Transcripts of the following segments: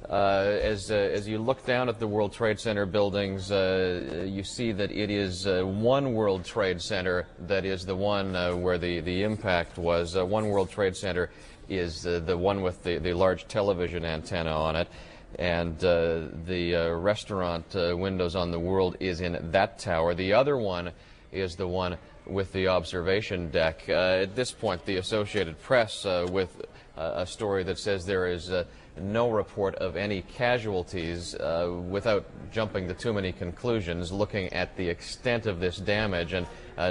As you look down at the World Trade Center buildings, you see that it is one World Trade Center that is the one where the impact was. One World Trade Center is the one with the large television antenna on it, and the restaurant windows on the World is in that tower. The other one is the one with the observation deck. At this point, the Associated Press with a story that says there is no report of any casualties, without jumping to too many conclusions, looking at the extent of this damage and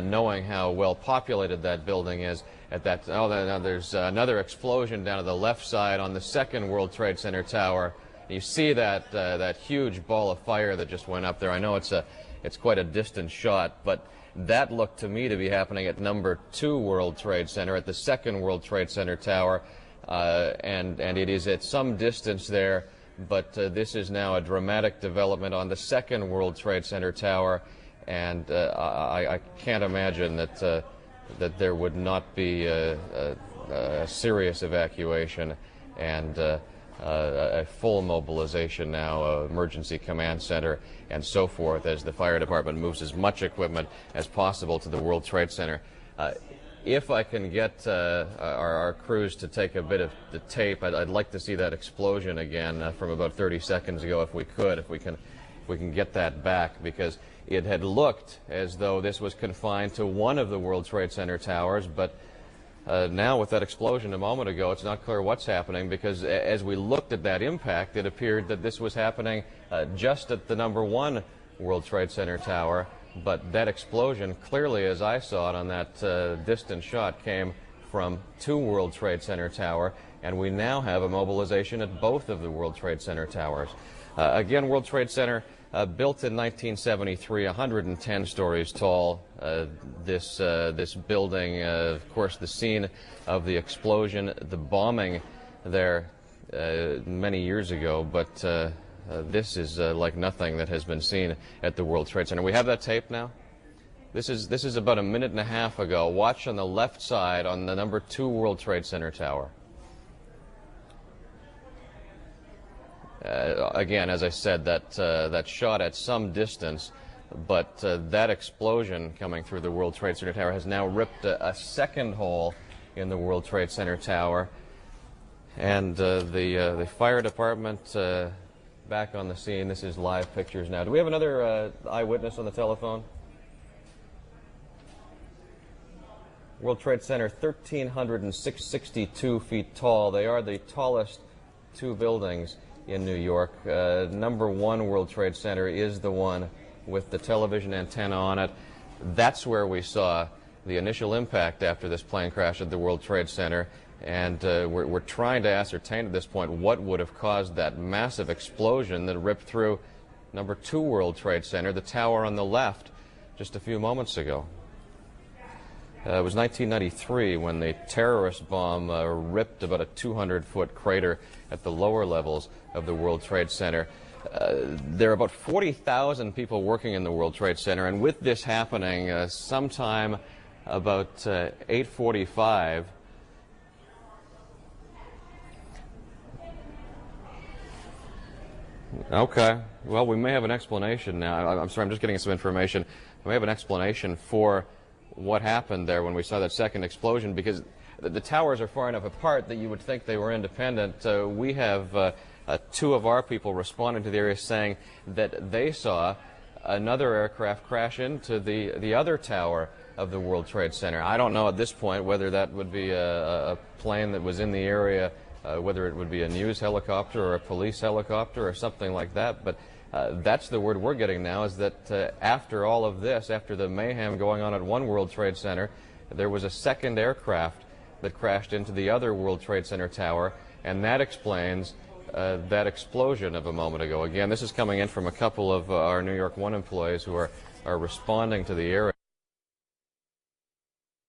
knowing how well populated that building is. At that, now there's another explosion down to the left side on the second World Trade Center tower. You see that that huge ball of fire that just went up there. I know it's quite a distant shot, but that looked to me to be happening at number 2 World Trade Center, at the second World Trade Center tower. And it is at some distance there, but this is now a dramatic development on the second World Trade Center tower, and I can't imagine that that there would not be a serious evacuation and a full mobilization now, emergency command center and so forth, as the fire department moves as much equipment as possible to the World Trade Center. If I can get our crews to take a bit of the tape, I'd like to see that explosion again from about 30 seconds ago, if we could, if we can get that back, because it had looked as though this was confined to one of the World Trade Center towers, but now with that explosion a moment ago, it's not clear what's happening, because as we looked at that impact, it appeared that this was happening just at the number 1 World Trade Center tower. But that explosion, clearly as I saw it on that distant shot, came from 2 World Trade Center tower, and we now have a mobilization at both of the World Trade Center towers. Again, World Trade Center, built in 1973, 110 stories tall. This building, of course, the scene of the explosion, the bombing there many years ago, but this is like nothing that has been seen at the World Trade Center. We have that tape now. This is about a minute and a half ago. Watch on the left side on the number 2 World Trade Center tower. Again, as I said, that shot at some distance, but that explosion coming through the World Trade Center tower has now ripped a second hole in the World Trade Center tower, and the fire department back on the scene. This is live pictures now. Do we have another eyewitness on the telephone? World Trade Center, 1,362 feet tall. They are the tallest 2 buildings in New York. Number 1 World Trade Center is the one with the television antenna on it. That's where we saw the initial impact after this plane crash at the World Trade Center. And we're trying to ascertain at this point what would have caused that massive explosion that ripped through number 2 World Trade Center, the tower on the left, just a few moments ago. It was 1993 when the terrorist bomb ripped about a 200-foot crater at the lower levels of the World Trade Center. There are about 40,000 people working in the World Trade Center, and with this happening, sometime about 8:45, okay, well, we may have an explanation now. I'm sorry, I'm just getting some information. We may have an explanation for what happened there when we saw that second explosion, because the towers are far enough apart that you would think they were independent. We have 2 of our people responding to the area saying that they saw another aircraft crash into the other tower of the World Trade Center. I don't know at this point whether that would be a plane that was in the area, whether it would be a news helicopter or a police helicopter or something like that, but that's the word we're getting now, is that after all of this, after the mayhem going on at one World Trade Center, there was a second aircraft that crashed into the other World Trade Center tower, and that explains that explosion of a moment ago. Again, this is coming in from a couple of our New York 1 employees who are responding to the area.